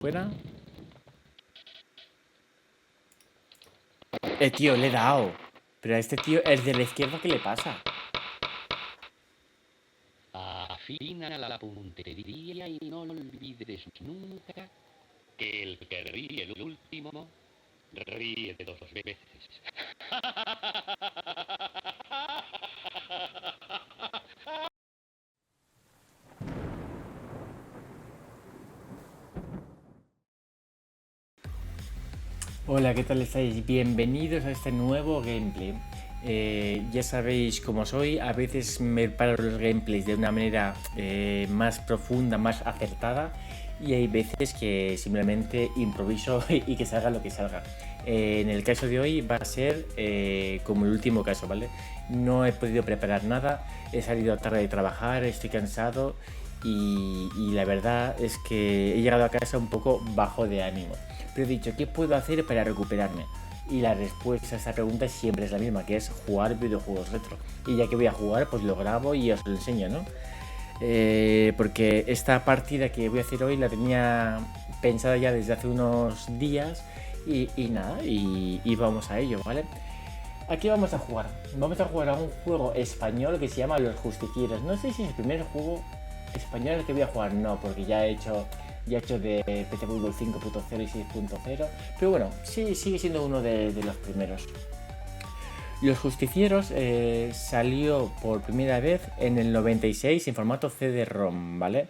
Buena. Tío, le he dado. Pero a este tío, el de la izquierda, ¿qué le pasa? Afina la puntería y no olvides nunca que el que ríe el último ríe de 2 veces. Hola, ¿qué tal estáis? Bienvenidos a este nuevo gameplay. Ya sabéis cómo soy, a veces me paro los gameplays de una manera más profunda, más acertada, y hay veces que simplemente improviso y que salga lo que salga. En el caso de hoy va a ser como el último caso, ¿vale? No he podido preparar nada, he salido tarde de trabajar, estoy cansado y la verdad es que he llegado a casa un poco bajo de ánimo. Pero he dicho, ¿qué puedo hacer para recuperarme? Y la respuesta a esta pregunta siempre es la misma, que es jugar videojuegos retro. Y ya que voy a jugar, pues lo grabo y os lo enseño, ¿no? Porque esta partida que voy a hacer hoy la tenía pensada ya desde hace unos días y nada, y vamos a ello, ¿vale? Aquí vamos a jugar. Vamos a jugar a un juego español que se llama Los Justicieros. No sé si es el primer juego español al que voy a jugar, no, porque ya he hecho de PC Fútbol 5.0 y 6.0, pero bueno, sí, sigue siendo uno de los primeros. Los Justicieros salió por primera vez en el 96 en formato CD-ROM, ¿vale?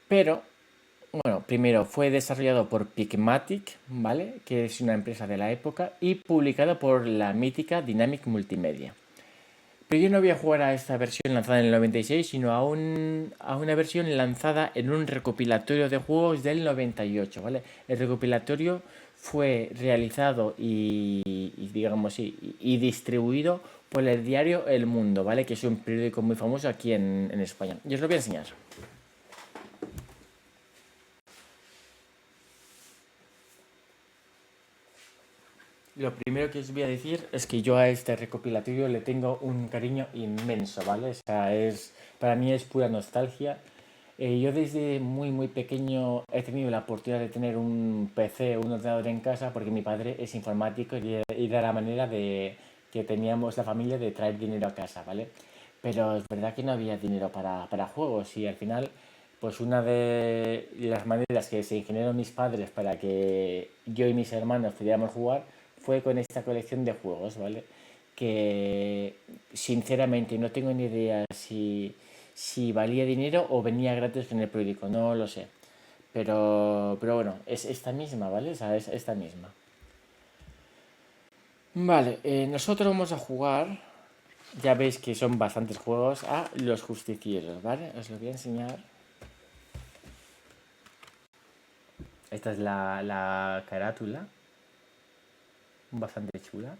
Pero, bueno, primero fue desarrollado por Picmatic, ¿vale? Que es una empresa de la época, y publicado por la mítica Dynamic Multimedia. Pero yo no voy a jugar a esta versión lanzada en el 96, sino a una versión lanzada en un recopilatorio de juegos del 98, ¿vale? El recopilatorio fue realizado y digamos y distribuido por el diario El Mundo, ¿vale? Que es un periódico muy famoso aquí en España. Y os lo voy a enseñar. Lo primero que os voy a decir es que yo a este recopilatorio le tengo un cariño inmenso, ¿vale? O sea, para mí es pura nostalgia. Yo desde muy pequeño he tenido la oportunidad de tener un PC, un ordenador en casa, porque mi padre es informático y de la manera de que teníamos la familia de traer dinero a casa, ¿vale? Pero es verdad que no había dinero para juegos y al final, pues una de las maneras que se ingeniaron mis padres para que yo y mis hermanos pudiéramos jugar fue con esta colección de juegos, ¿vale? Que sinceramente no tengo ni idea si valía dinero o venía gratis en el periódico, no lo sé. Pero bueno, es esta misma, ¿vale? O sea, es esta misma. Vale, nosotros vamos a jugar, ya veis que son bastantes juegos, a los justicieros, ¿vale? Os lo voy a enseñar. Esta es la carátula, bastante chula.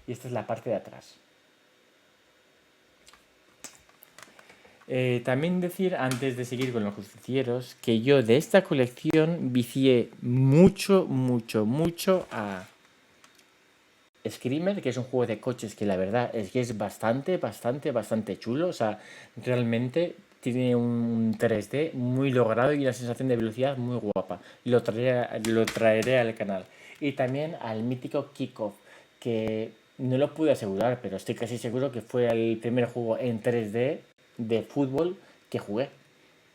Y esta es la parte de atrás. También decir, antes de seguir con los justicieros, que yo de esta colección vicié mucho a Screamer, que es un juego de coches que la verdad es que es bastante chulo. O sea, realmente tiene un 3D muy logrado y una sensación de velocidad muy guapa. Lo traeré al canal. Y también al mítico Kickoff, que no lo pude asegurar, pero estoy casi seguro que fue el primer juego en 3D de fútbol que jugué.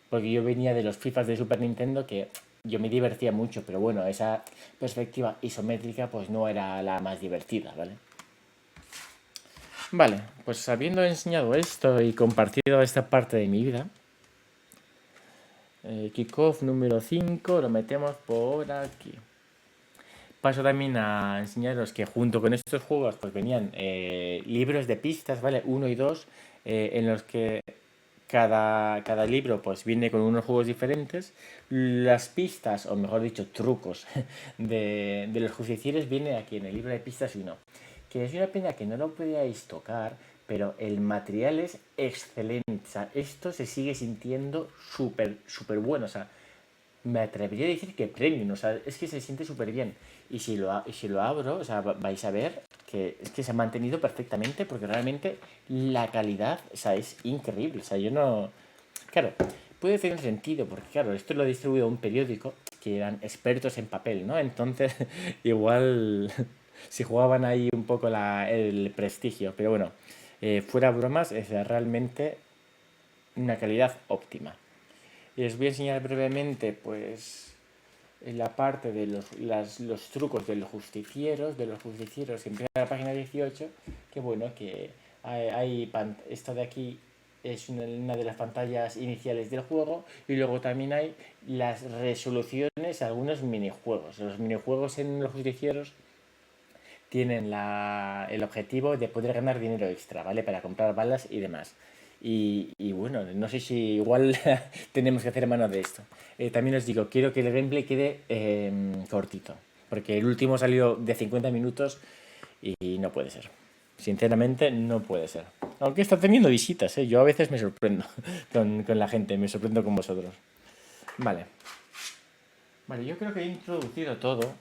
Porque yo venía de los FIFAs de Super Nintendo que yo me divertía mucho, pero bueno, esa perspectiva isométrica pues no era la más divertida, ¿vale? Vale, pues habiendo enseñado esto y compartido esta parte de mi vida, kickoff número 5 lo metemos por aquí. Paso también a enseñaros que junto con estos juegos pues venían libros de pistas, ¿vale? Uno y dos, en los que cada libro pues viene con unos juegos diferentes. Las pistas, o mejor dicho, trucos de los justicieros viene aquí en el libro de pistas 1. Que es una pena que no lo podíais tocar, pero el material es excelente. O sea, esto se sigue sintiendo súper bueno. O sea, me atrevería a decir que premium, o sea, es que se siente súper bien. Y si lo abro, o sea, vais a ver que es que se ha mantenido perfectamente porque realmente la calidad, o sea, es increíble. O sea, yo no... Claro, puede tener sentido porque, claro, esto lo ha distribuido un periódico que eran expertos en papel, ¿no? Entonces, igual si jugaban ahí un poco el prestigio, pero bueno, fuera bromas, es realmente una calidad óptima. Y les voy a enseñar brevemente, pues, en la parte de los trucos de los justicieros, que empieza en la página 18, que bueno, que esta de aquí es una de las pantallas iniciales del juego, y luego también hay las resoluciones, algunos minijuegos. Los minijuegos en los justicieros tienen el objetivo de poder ganar dinero extra, ¿vale? Para comprar balas y demás. Y bueno, no sé si igual tenemos que hacer mano de esto. También os digo, quiero que el gameplay quede cortito, porque el último salió de 50 minutos y no puede ser. Sinceramente, no puede ser. Aunque está teniendo visitas, ¿eh? Yo a veces me sorprendo con la gente, me sorprendo con vosotros. Vale. Vale, yo creo que he introducido todo.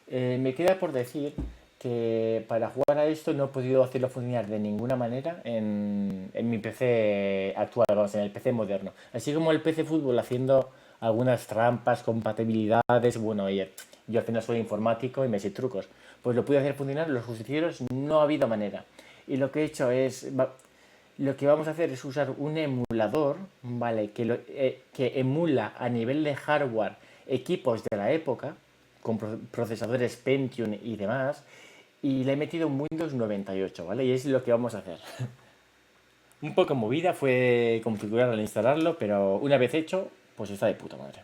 Me queda por decir que para jugar a esto no he podido hacerlo funcionar de ninguna manera en mi PC actual, vamos, en el PC moderno. Así como el PC fútbol haciendo algunas trampas, compatibilidades, bueno, oye, yo al final soy informático y me sé trucos. Pues lo pude hacer funcionar, los justicieros no ha habido manera. Y lo que he hecho es, lo que vamos a hacer es usar un emulador, ¿vale? Que emula a nivel de hardware equipos de la época, con procesadores Pentium y demás, y le he metido un Windows 98, ¿vale? Y es lo que vamos a hacer. Un poco movida fue configurarlo al instalarlo, pero una vez hecho, pues está de puta madre.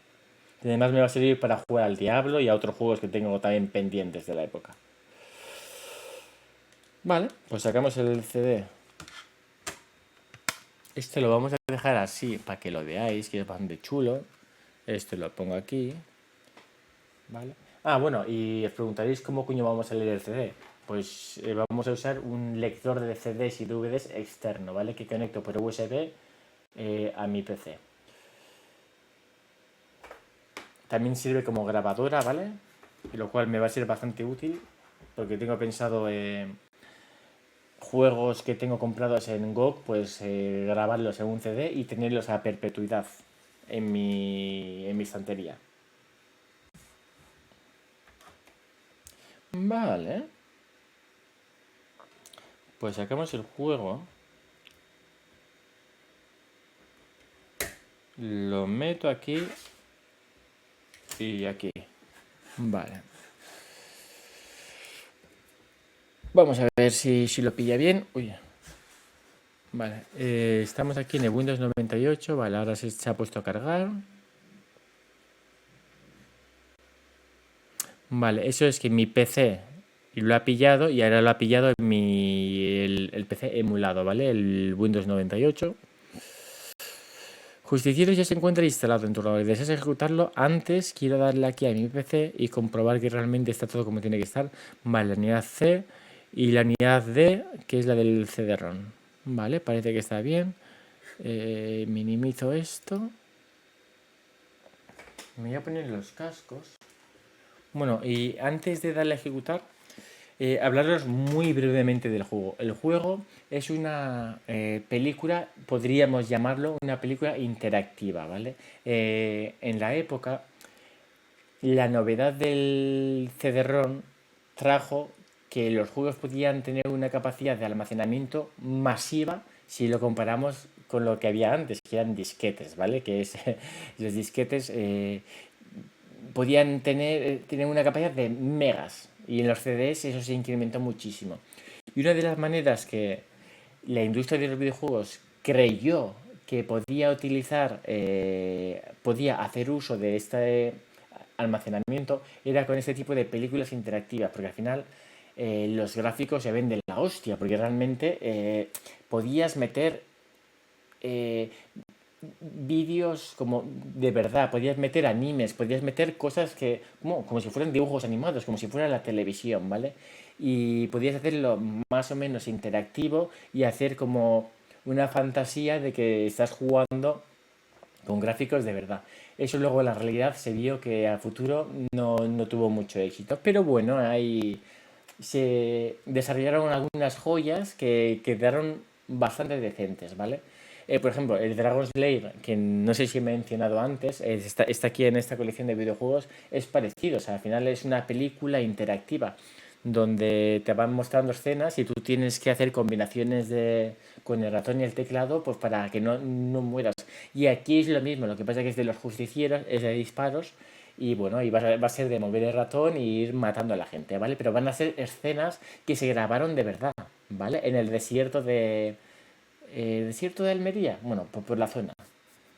Y además me va a servir para jugar al Diablo y a otros juegos que tengo también pendientes de la época. Vale, pues sacamos el CD. Este lo vamos a dejar así para que lo veáis, que es bastante chulo. Este lo pongo aquí. ¿Vale? Ah, bueno, y os preguntaréis cómo coño vamos a leer el CD. Pues vamos a usar un lector de CDs y DVDs externo, ¿vale? Que conecto por USB a mi PC. También sirve como grabadora, ¿vale? Lo cual me va a ser bastante útil porque tengo pensado juegos que tengo comprados en GOG, pues grabarlos en un CD y tenerlos a perpetuidad en mi estantería. Vale. Pues sacamos el juego. Lo meto aquí y aquí. Vale. Vamos a ver si lo pilla bien. Uy. Vale. Estamos aquí en el Windows 98. Vale, ahora se ha puesto a cargar. Vale, eso es que mi PC lo ha pillado y ahora lo ha pillado el PC emulado, ¿vale? El Windows 98. Justicieros ya se encuentra instalado en tu ordenador. ¿Deseas ejecutarlo? Antes quiero darle aquí a mi PC y comprobar que realmente está todo como tiene que estar. Vale, la unidad C y la unidad D, que es la del CD-ROM. Vale, parece que está bien. Minimizo esto. Me voy a poner los cascos. Bueno, y antes de darle a ejecutar, hablaros muy brevemente del juego. El juego es una película, podríamos llamarlo una película interactiva, ¿vale? En la época, la novedad del CD-ROM trajo que los juegos podían tener una capacidad de almacenamiento masiva si lo comparamos con lo que había antes, que eran disquetes, ¿vale? Que es los disquetes podían tener una capacidad de megas y en los CDs eso se incrementó muchísimo. Y una de las maneras que la industria de los videojuegos creyó que podía utilizar, podía hacer uso de este almacenamiento era con este tipo de películas interactivas, porque al final los gráficos se ven de la hostia, porque realmente podías meter vídeos como de verdad, podías meter animes, podías meter cosas que como si fueran dibujos animados, como si fuera la televisión, ¿vale? Y podías hacerlo más o menos interactivo y hacer como una fantasía de que estás jugando con gráficos de verdad. Eso luego en la realidad se vio que al futuro no tuvo mucho éxito, pero bueno, ahí se desarrollaron algunas joyas que quedaron bastante decentes, ¿vale? Por ejemplo, el Dragon Slayer, que no sé si he mencionado antes, está aquí en esta colección de videojuegos, es parecido. O sea, al final es una película interactiva donde te van mostrando escenas y tú tienes que hacer combinaciones con el ratón y el teclado pues para que no mueras. Y aquí es lo mismo, lo que pasa es que es de los justicieros, es de disparos y bueno, y va a ser de mover el ratón y ir matando a la gente, ¿vale? Pero van a ser escenas que se grabaron de verdad, ¿vale? En el desierto de Almería, bueno, por la zona.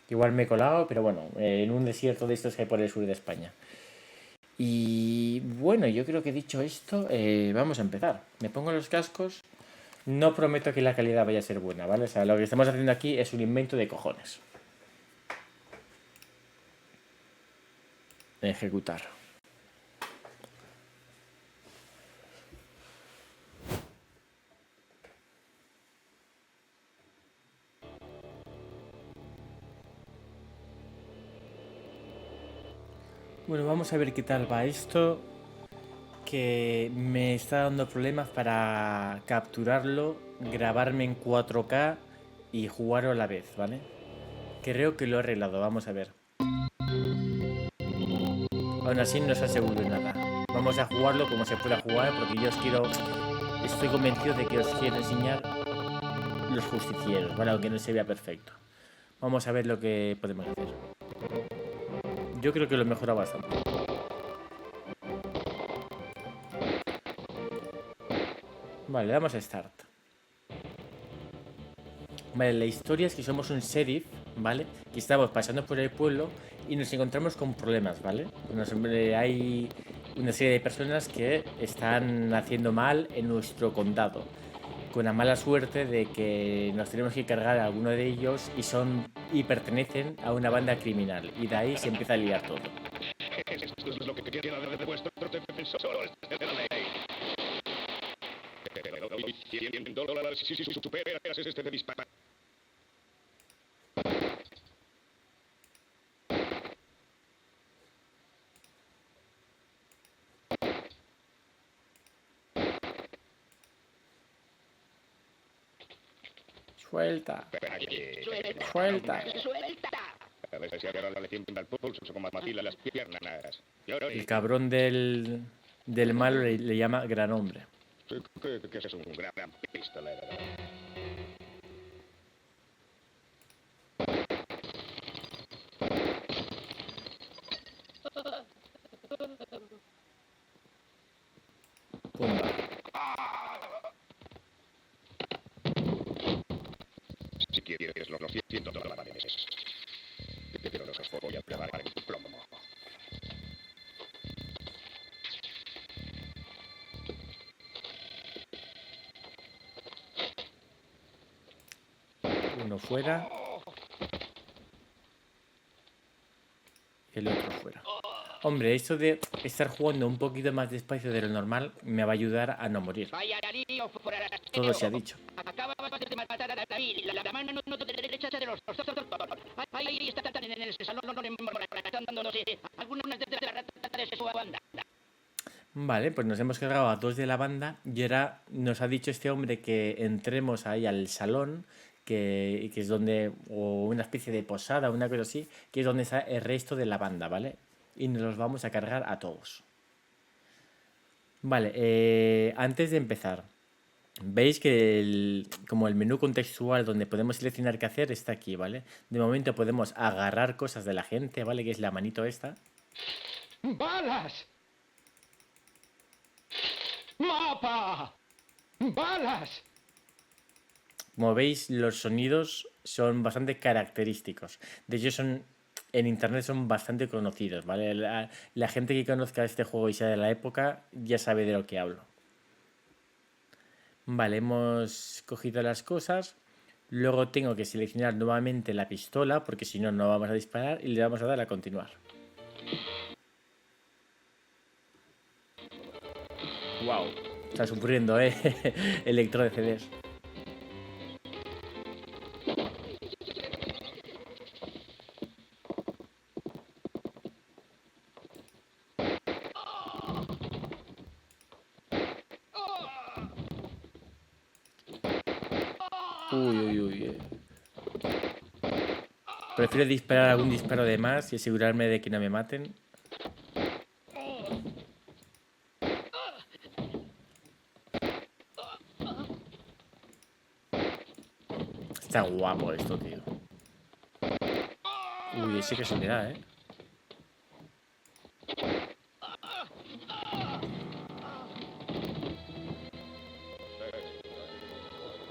Igual me he colado, pero bueno, en un desierto de estos que hay por el sur de España. Y bueno, yo creo que dicho esto, vamos a empezar. Me pongo los cascos. No prometo que la calidad vaya a ser buena, ¿vale? O sea, lo que estamos haciendo aquí es un invento de cojones. Ejecutar. Bueno, vamos a ver qué tal va esto. Que me está dando problemas para capturarlo, grabarme en 4K y jugarlo a la vez, ¿vale? Creo que lo he arreglado, vamos a ver. Aún así no os aseguro nada. Vamos a jugarlo como se pueda jugar porque yo os quiero... Estoy convencido de que os quiero enseñar los justicieros, ¿vale? Aunque no se vea perfecto. Vamos a ver lo que podemos hacer. Yo creo que lo he mejorado bastante. Vale, le damos a Start. Vale, la historia es que somos un sheriff, ¿vale? Que estamos pasando por el pueblo y nos encontramos con problemas, ¿vale? Hay una serie de personas que están haciendo mal en nuestro condado, con la mala suerte de que nos tenemos que cargar a alguno de ellos y pertenecen a una banda criminal, y de ahí se empieza a liar todo. Esto es lo que quiera de vuestros defensores de la ley. Pero doy $100 si superas este disparo. Suelta. Suelta. A veces se agarra le tiembla el pulso como Matila las piernas. El cabrón del malo le llama gran hombre. Que es un gran pistolero. Pumba. Si quieres los $100, pero los voy a clavar en plomo. Uno fuera. El otro fuera. Hombre, esto de estar jugando un poquito más despacio de lo normal me va a ayudar a no morir. Todo se ha dicho. Acababas de matar a David, la mano no derecha de los ahí están en el salón emborrachándose algunas de las ratas de su banda. Vale, pues nos hemos cargado a 2 de la banda y ahora nos ha dicho este hombre que entremos ahí al salón, que es donde, o una especie de posada, una cosa así, que es donde está el resto de la banda, ¿vale? Y nos los vamos a cargar a todos. Vale, antes de empezar, veis que como el menú contextual donde podemos seleccionar qué hacer está aquí, ¿vale? De momento podemos agarrar cosas de la gente, ¿vale? Que es la manito esta. ¡Balas! ¡Mapa! ¡Balas! Como veis, los sonidos son bastante característicos. De hecho, en internet son bastante conocidos, ¿vale? La gente que conozca este juego y sea de la época ya sabe de lo que hablo. Vale, hemos cogido las cosas. Luego tengo que seleccionar nuevamente la pistola, porque si no, no vamos a disparar, y le vamos a dar a continuar. Wow, está sufriendo, electro de CDs. Uy. Prefiero disparar algún disparo de más y asegurarme de que no me maten. Está guapo esto, tío. Uy, ese que se me da, ¿eh?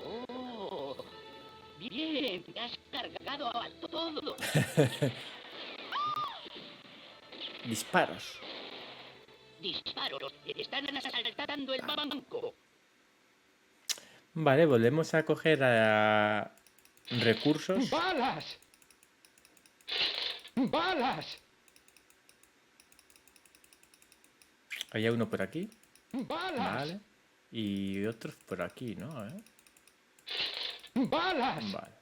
Oh, bien, te has cargado a todos. Disparos. Disparos, están asaltando el banco. Vale, volvemos a coger recursos. ¡Balas! ¡Balas! Había uno por aquí. ¡Balas! Vale. Y otros por aquí, ¿no? ¡Balas! Vale.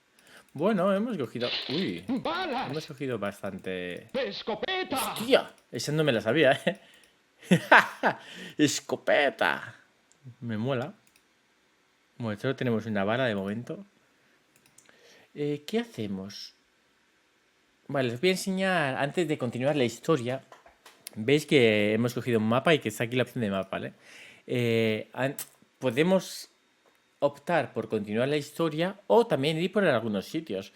Bueno, hemos cogido... Uy. ¡Balas! Hemos cogido bastante... ¡Escopeta! ¡Hostia! Esa no me la sabía, ¿eh? ¡Escopeta! Me mola. Bueno, solo tenemos una bala de momento. ¿Qué hacemos? Vale, les voy a enseñar, antes de continuar la historia, veis que hemos cogido un mapa y que está aquí la opción de mapa, ¿vale? Podemos optar por continuar la historia o también ir por algunos sitios.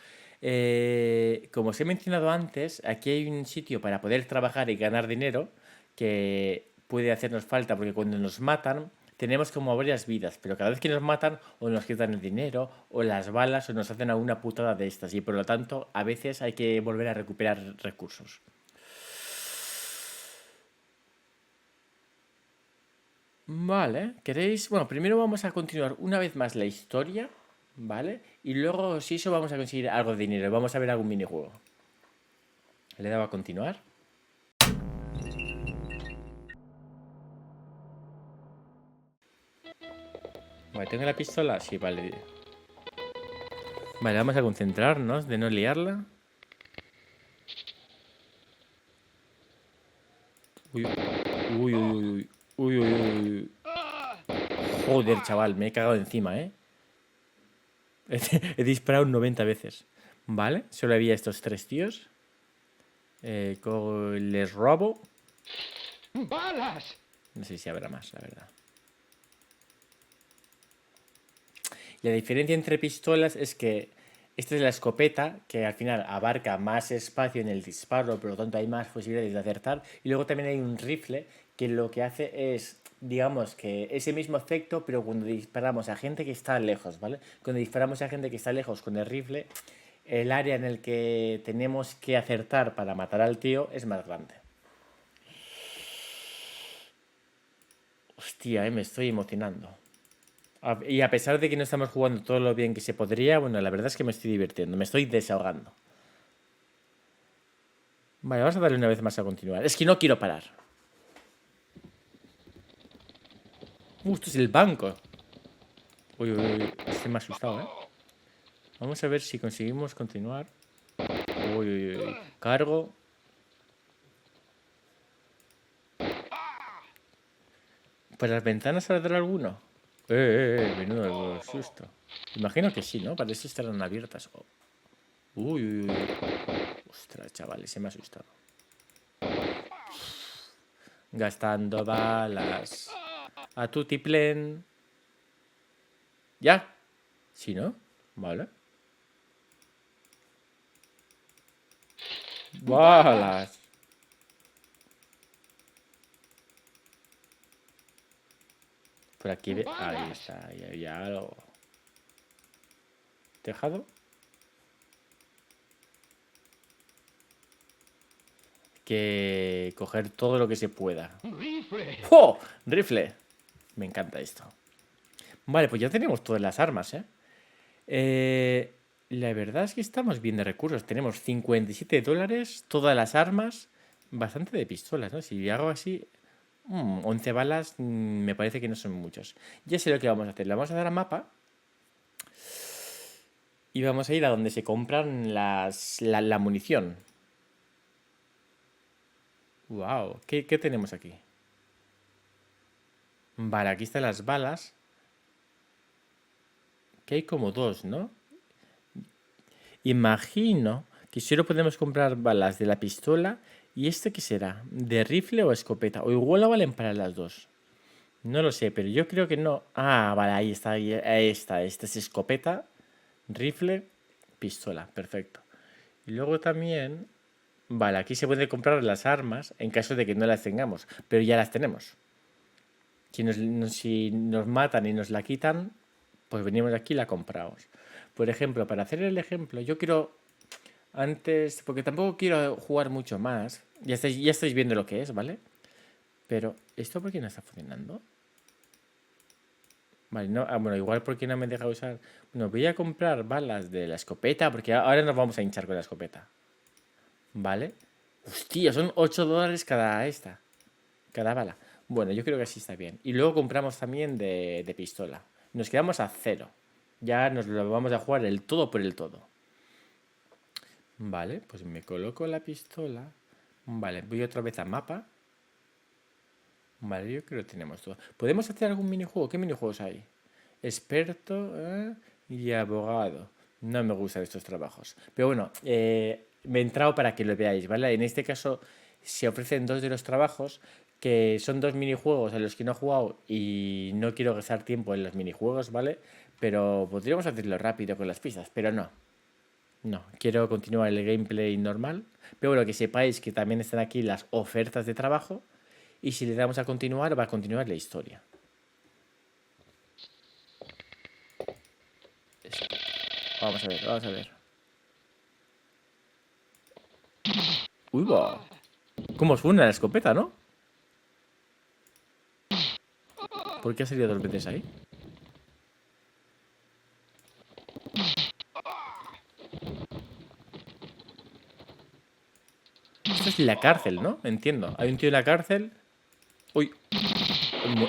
Como os he mencionado antes, aquí hay un sitio para poder trabajar y ganar dinero que puede hacernos falta porque cuando nos matan tenemos como varias vidas, pero cada vez que nos matan o nos quitan el dinero o las balas o nos hacen alguna putada de estas y por lo tanto a veces hay que volver a recuperar recursos. Vale, ¿queréis? Bueno, primero vamos a continuar una vez más la historia, ¿vale? Y luego si eso vamos a conseguir algo de dinero, vamos a ver algún minijuego. Le he dado a continuar. Vale, ¿tengo la pistola? Sí, vale. Vale, vamos a concentrarnos de no liarla. Uy, uy, uy, uy, uy, uy, uy. Joder, chaval, me he cagado encima, ¿eh? He disparado 90 veces. Vale, solo había estos tres tíos. Les robo. ¡Balas! No sé si habrá más, la verdad. La diferencia entre pistolas es que esta es la escopeta, que al final abarca más espacio en el disparo, por lo tanto hay más posibilidades de acertar. Y luego también hay un rifle que lo que hace es, digamos, que ese mismo efecto, pero cuando disparamos a gente que está lejos, ¿vale? Cuando disparamos a gente que está lejos con el rifle, el área en el que tenemos que acertar para matar al tío es más grande. Hostia, me estoy emocionando. Y a pesar de que no estamos jugando todo lo bien que se podría, bueno, la verdad es que me estoy divirtiendo, me estoy desahogando. Vale, vamos a darle una vez más a continuar. Es que no quiero parar. Esto es el banco. Uy, uy, uy, este me ha asustado, ¿eh? Vamos a ver si conseguimos continuar. Uy, uy, uy. Cargo. ¿Por las ventanas saldrá alguno? Menudo susto. Imagino que sí, ¿no? Parece que estarán abiertas. Oh. Uy, uy, uy. Ostras, chavales, se me ha asustado. Gastando balas. A tutiplén. ¿Ya? ¿Sí, no? Vale. Balas. Por aquí, ahí está, ahí había algo. ¿Tejado? Que coger todo lo que se pueda. ¡Rifle! ¡Oh! Rifle. Me encanta esto. Vale, pues ya tenemos todas las armas, ¿eh? La verdad es que estamos bien de recursos. Tenemos 57 dólares, todas las armas, bastante de pistolas, ¿no? Si hago así, 11 balas me parece que no son muchos. Ya sé lo que vamos a hacer. Le vamos a dar a mapa y vamos a ir a donde se compran la munición. Wow, ¿qué tenemos aquí? Vale, aquí están las balas. Que hay como dos, ¿no? Imagino Que solo podemos comprar balas de la pistola. ¿Y este qué será? ¿De rifle o escopeta? O igual la valen para las dos. No lo sé, pero yo creo que no. Ah, vale, ahí está. Ahí está. Esta es escopeta, rifle, pistola. Perfecto. Y luego también... Vale, aquí se pueden comprar las armas en caso de que no las tengamos. Pero ya las tenemos. Si nos matan y nos la quitan, pues venimos aquí y la compramos. Por ejemplo, para hacer el ejemplo, yo quiero... Antes, porque tampoco quiero jugar mucho más. Ya estáis viendo lo que es, ¿vale? Pero, ¿esto por qué no está funcionando? Vale, no, bueno, igual porque no me deja usar. Bueno, voy a comprar balas de la escopeta, porque ahora nos vamos a hinchar con la escopeta. ¿Vale? Hostia, son $8 cada bala. Bueno, yo creo que así está bien. Y luego compramos también de pistola. Nos quedamos a 0. Ya nos lo vamos a jugar el todo por el todo. Vale, pues me coloco la pistola. Vale, voy otra vez a mapa. Vale, yo creo que tenemos todo. ¿Podemos hacer algún minijuego? ¿Qué minijuegos hay? Experto y abogado. No me gustan estos trabajos. Pero bueno, me he entrado para que lo veáis, ¿vale? En este caso se ofrecen 2 de los trabajos, que son 2 minijuegos a los que no he jugado y no quiero gastar tiempo en los minijuegos, ¿vale? Pero podríamos hacerlo rápido con las pistas, pero no. No, quiero continuar el gameplay normal. Pero bueno, que sepáis que también están aquí las ofertas de trabajo. Y si le damos a continuar, va a continuar la historia. Vamos a ver, vamos a ver. Uy, va. ¿Cómo suena la escopeta, no? ¿Por qué ha salido 2 veces ahí? Esto es la cárcel, ¿no? Entiendo. Hay un tío en la cárcel. Uy.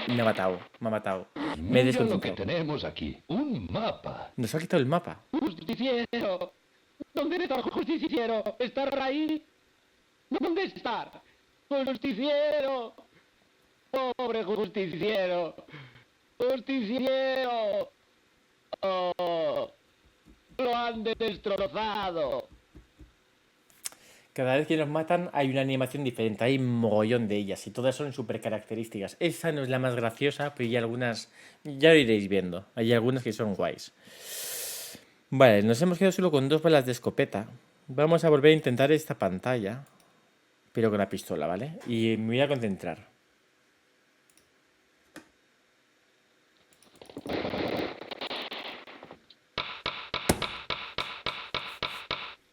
Me ha matado. Me ha matado. Me he Mira lo que desconcentrado. tenemos aquí. Un mapa. Nos ha quitado el mapa. Justiciero. ¿Dónde está el justiciero? ¿Estar ahí? ¿Dónde está? Justiciero. Pobre justiciero. Justiciero. Oh, lo han destrozado. Cada vez que nos matan hay una animación diferente, hay un mogollón de ellas y todas son súper características. Esa no es la más graciosa, pero hay algunas, ya lo iréis viendo, hay algunas que son guays. Vale, nos hemos quedado solo con 2 balas de escopeta. Vamos a volver a intentar esta pantalla, pero con la pistola, ¿vale? Y me voy a concentrar.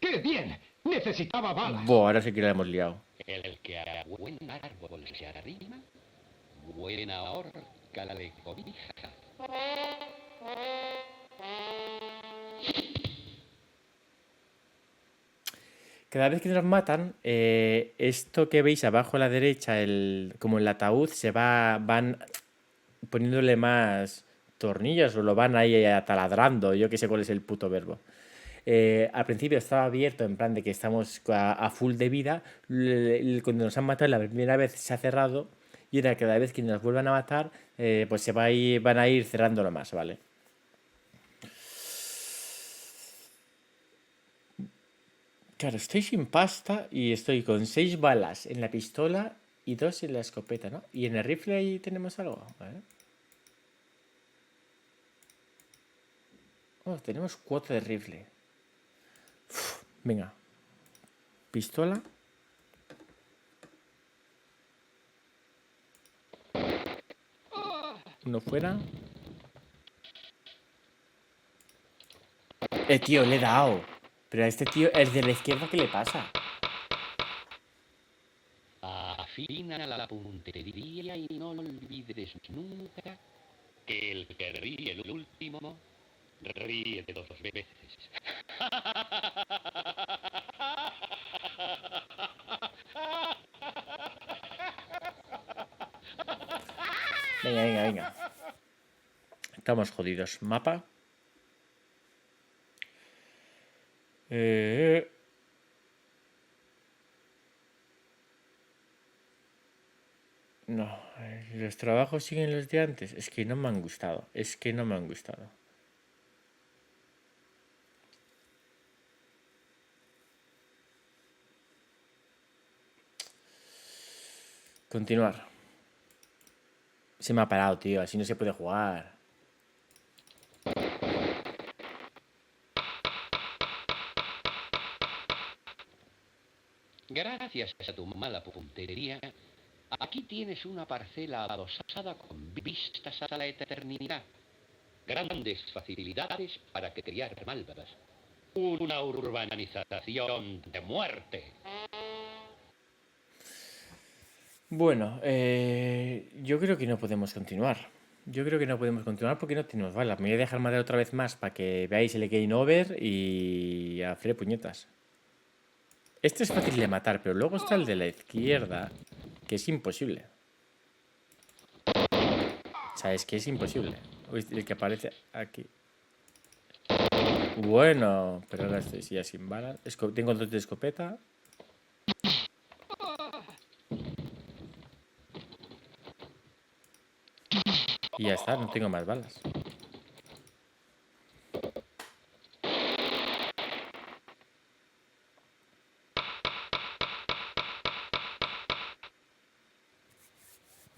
¡Qué bien! Necesitaba balas. Buah, ahora sí que la hemos liado. El que a buen árbol se arrima, buena horca le cobija. Cada vez que nos matan, esto que veis abajo a la derecha, como el ataúd, van poniéndole más tornillos o lo van ahí ataladrando, yo que sé cuál es el puto verbo. Al principio estaba abierto en plan de que estamos a full de vida. Cuando nos han matado la primera vez se ha cerrado y ahora cada vez que nos vuelvan a matar, pues van a ir cerrándolo más, ¿vale? Claro, estoy sin pasta y estoy con 6 balas en la pistola y 2 en la escopeta, ¿no? Y en el rifle ahí tenemos algo, ¿vale? Oh, tenemos 4 de rifle. Uf, venga. Pistola. Uno fuera. Tío, le he dado. Pero a este tío, el de la izquierda, ¿qué le pasa? Afina la puntería y no olvides nunca que el que ríe el último ríe de 2 veces. Venga, venga, venga. Estamos jodidos. Mapa. No, los trabajos siguen los de antes. Es que no me han gustado. Es que no me han gustado. Continuar. Se me ha parado, tío. Así no se puede jugar. Gracias a tu mala puntería, aquí tienes una parcela adosada con vistas a la eternidad. Grandes facilidades para criar malvas. Una urbanización de muerte. Bueno, yo creo que no podemos continuar. Yo creo que no podemos continuar porque no tenemos balas. Me voy a dejar matar otra vez más para que veáis el game over y a freír puñetas. Este es fácil de matar, pero luego está el de la izquierda, que es imposible. O sea, es que es imposible. Uy, el que aparece aquí. Bueno, pero ahora estoy ya sin balas. Tengo 2 de escopeta. Y ya está, no tengo más balas.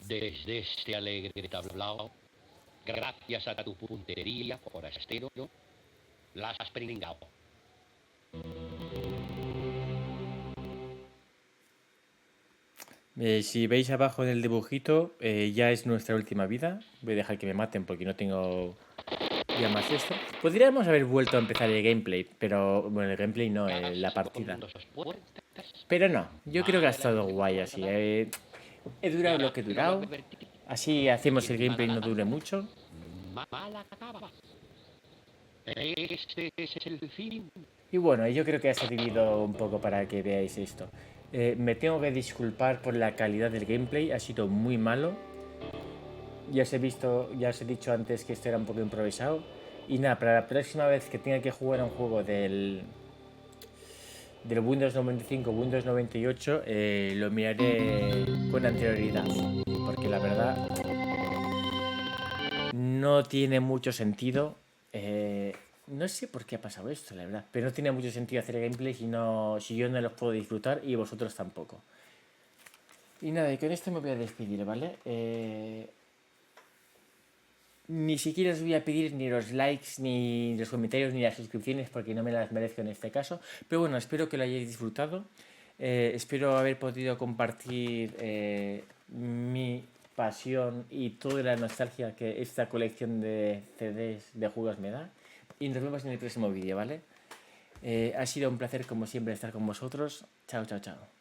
Desde este alegre tablao, gracias a tu puntería, forastero, las has pringao. Si veis abajo en el dibujito, ya es nuestra última vida. Voy a dejar que me maten porque no tengo ya más esto. Podríamos haber vuelto a empezar el gameplay, pero... Bueno, el gameplay no, la partida. Pero no, yo creo que ha estado guay así. He durado lo que he durado. Así hacemos el gameplay y no dure mucho. Este es el fin. Y bueno, yo creo que ha servido un poco para que veáis esto. Me tengo que disculpar por la calidad del gameplay, ha sido muy malo. Ya os he dicho antes que esto era un poco improvisado. Y nada, para la próxima vez que tenga que jugar a un juego del Windows 95, Windows 98, lo miraré con anterioridad. Porque la verdad no tiene mucho sentido. No sé por qué ha pasado esto, la verdad. Pero no tiene mucho sentido hacer gameplays si yo no los puedo disfrutar y vosotros tampoco. Y nada, y con esto me voy a despedir, ¿vale? Ni siquiera os voy a pedir ni los likes, ni los comentarios, ni las suscripciones porque no me las merezco en este caso. Pero bueno, espero que lo hayáis disfrutado. Espero haber podido compartir mi pasión y toda la nostalgia que esta colección de CDs de juegos me da. Y nos vemos en el próximo vídeo, ¿vale? Ha sido un placer como siempre estar con vosotros. Chao, chao, chao.